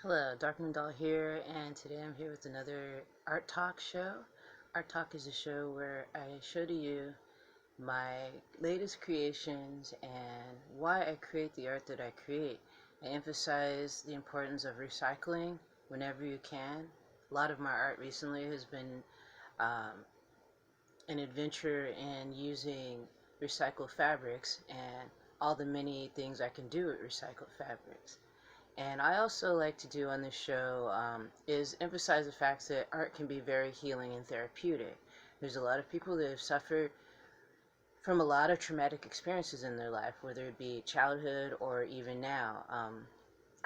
Hello, Darkman Doll here, and today I'm here with another Art Talk show. Art Talk is a show where I show to you my latest creations and why I create the art that I create. I emphasize the importance of recycling whenever you can. A lot of my art recently has been um, an adventure in using recycled fabrics and all the many things I can do with recycled fabrics. And I also like to do on this show is emphasize the fact that art can be very healing and therapeutic. There's a lot of people that have suffered from a lot of traumatic experiences in their life, whether it be childhood or even now,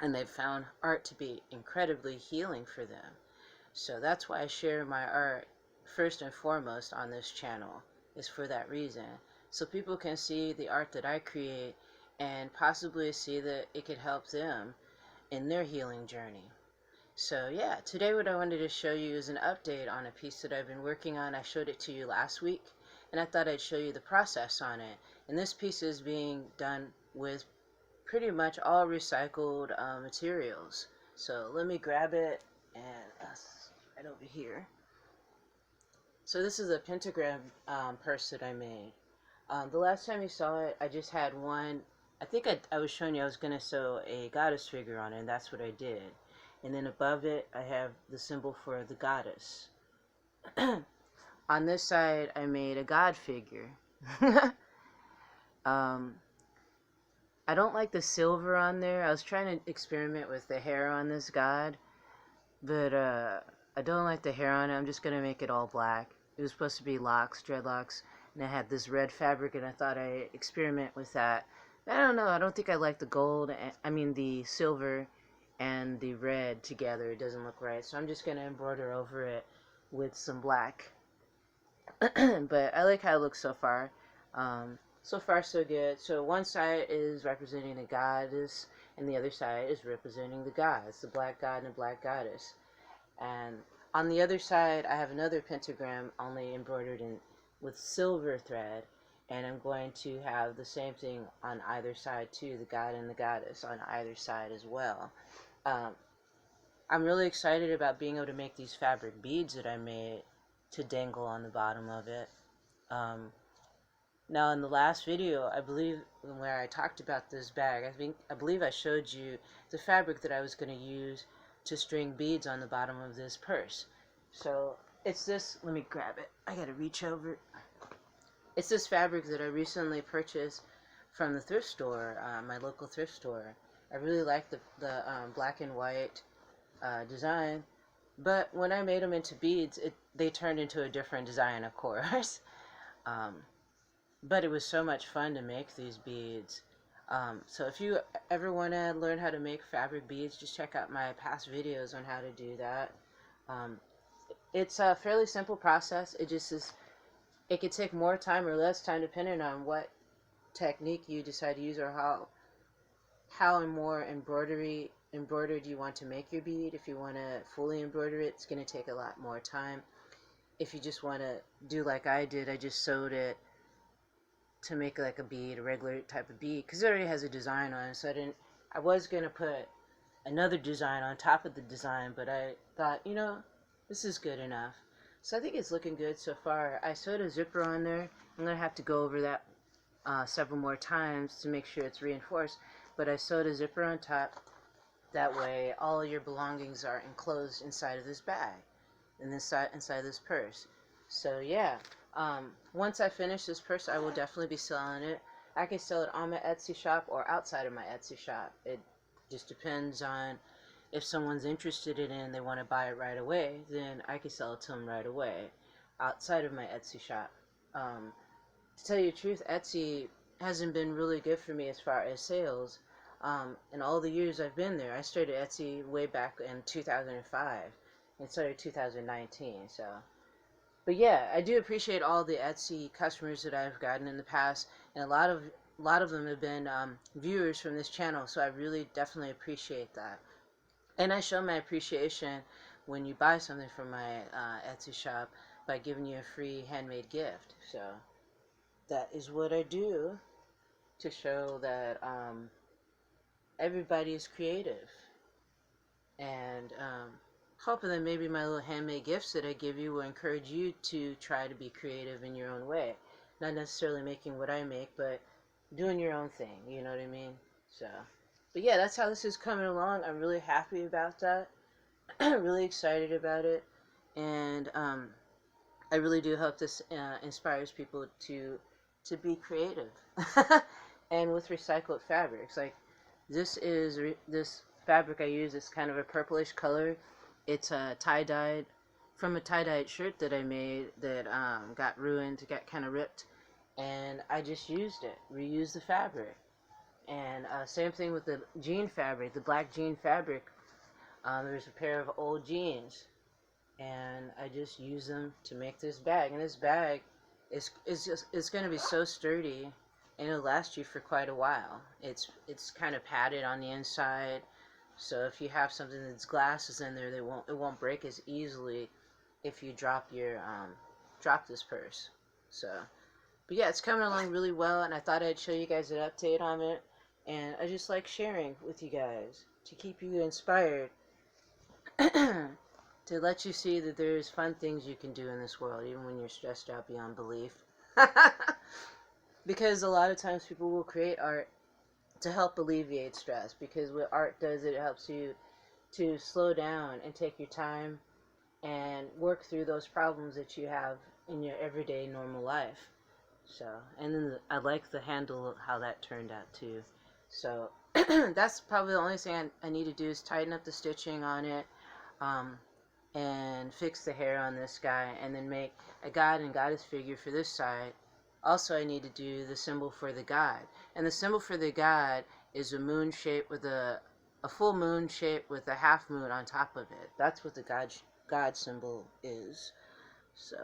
and they've found art to be incredibly healing for them. So that's why I share my art first and foremost on this channel, is for that reason. So people can see the art that I create and possibly see that it could help them in their healing journey. So yeah, today what I wanted to show you is an update on a piece that I've been working on. I showed it to you last week, and I thought I'd show you the process on it. And this piece is being done with pretty much all recycled materials. So let me grab it, and right over here. So this is a pentagram purse that I made. The last time you saw it, I just had one. I think I was showing you I was going to sew a goddess figure on it, and that's what I did. And then above it, I have the symbol for the goddess. On this side, I made a god figure. um, I don't like the silver on there. I was trying to experiment with the hair on this god, but I don't like the hair on it. I'm just going to make it all black. It was supposed to be locks, dreadlocks, and I had this red fabric, and I thought I'd experiment with that. I don't know. I don't think I like the gold. I mean the silver and the red together. It doesn't look right. So I'm just going to embroider over it with some black. But I like how it looks so far. So far, so good. So one side is representing the goddess, and the other side is representing the gods, the black god and the black goddess. And on the other side, I have another pentagram only embroidered in with silver thread, and I'm going to have the same thing on either side too, the god and the goddess on either side as well. Um, I'm really excited about being able to make these fabric beads that I made to dangle on the bottom of it. Um, Now in the last video, I believe where I talked about this bag, I believe I showed you the fabric that I was going to use to string beads on the bottom of this purse. So it's this, let me grab it. I gotta reach over. It's this fabric that I recently purchased from the thrift store, my local thrift store. I really like the black and white design, but when I made them into beads, they turned into a different design, of course. Um, but it was so much fun to make these beads. So if you ever want to learn how to make fabric beads, just check out my past videos on how to do that. Um, it's a fairly simple process. It just is. It could take more time or less time depending on what technique you decide to use or how and more embroidered you want to make your bead. If you want to fully embroider it, it's going to take a lot more time. If you just want to do like I did, I just sewed it to make like a bead, a regular type of bead, because it already has a design on it. So I was gonna put another design on top of the design, but I thought, this is good enough. So I think it's looking good so far. I sewed a zipper on there. I'm gonna have to go over that several more times to make sure it's reinforced. But I sewed a zipper on top. That way, all your belongings are enclosed inside of this bag, and inside this purse. So yeah, once I finish this purse, I will definitely be selling it. I can sell it on my Etsy shop or outside of my Etsy shop. It just depends on if someone's interested in it and they want to buy it right away, then I can sell it to them right away outside of my Etsy shop. To tell you the truth, Etsy hasn't been really good for me as far as sales. In all the years I've been there, I started Etsy way back in 2005 and started 2019. So, but yeah, I do appreciate all the Etsy customers that I've gotten in the past, and a lot of them have been viewers from this channel. So I really definitely appreciate that, and I show my appreciation when you buy something from my Etsy shop by giving you a free handmade gift. So that is what I do to show that everybody is creative, hoping that maybe my little handmade gifts that I give you will encourage you to try to be creative in your own way. Not necessarily making what I make, but doing your own thing, you know what I mean? So, but yeah, that's how this is coming along. I'm really happy about that. Really excited about it. And I really do hope this inspires people to be creative. And with recycled fabrics, like this fabric I use is kind of a purplish color. It's tie-dyed from a tie-dyed shirt that I made that got ruined, got kind of ripped, and I just used it, reused the fabric. And same thing with the jean fabric, the black jean fabric. There's a pair of old jeans, and I just use them to make this bag. And this bag it's going to be so sturdy, and it'll last you for quite a while. It's kind of padded on the inside, so if you have something that's glasses in there, it won't break as easily if you drop this purse. So, but yeah, it's coming along really well, and I thought I'd show you guys an update on it. And I just like sharing with you guys to keep you inspired. To let you see that there's fun things you can do in this world, even when you're stressed out beyond belief. Because a lot of times people will create art to help alleviate stress, because what art does, it helps you to slow down and take your time and work through those problems that you have in your everyday normal life. So, and then I like the handle, how that turned out too. So that's probably the only thing I need to do is tighten up the stitching on it, and fix the hair on this guy, and then make a god and goddess figure for this side. Also, I need to do the symbol for the god, and the symbol for the god is a moon shape with a full moon shape with a half moon on top of it. That's what the god symbol is. So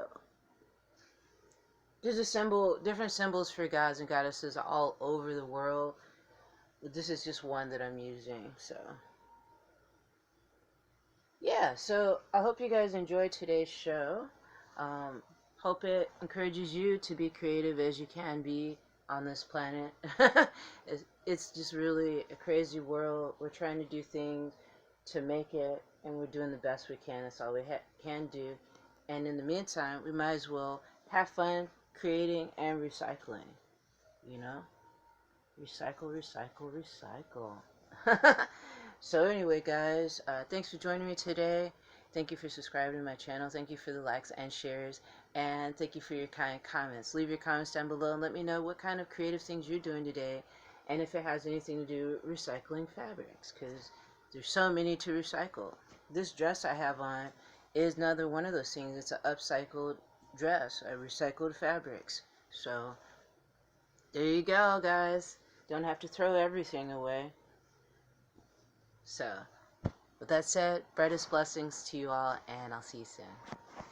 there's different symbols for gods and goddesses all over the world. This is just one that I'm using. So yeah, so I hope you guys enjoyed today's show. Hope it encourages you to be creative as you can be on this planet. It's just really a crazy world. We're trying to do things to make it, and we're doing the best we can. That's all we can do. And in the meantime, we might as well have fun creating and recycling. You know? Recycle, recycle, recycle. So anyway, guys, thanks for joining me today. Thank you for subscribing to my channel. Thank you for the likes and shares. And thank you for your kind comments. Leave your comments down below and let me know what kind of creative things you're doing today, and if it has anything to do with recycling fabrics, because there's so many to recycle. This dress I have on is another one of those things. It's an upcycled dress, recycled fabrics. So there you go, guys. Don't have to throw everything away. So, with that said, brightest blessings to you all, and I'll see you soon.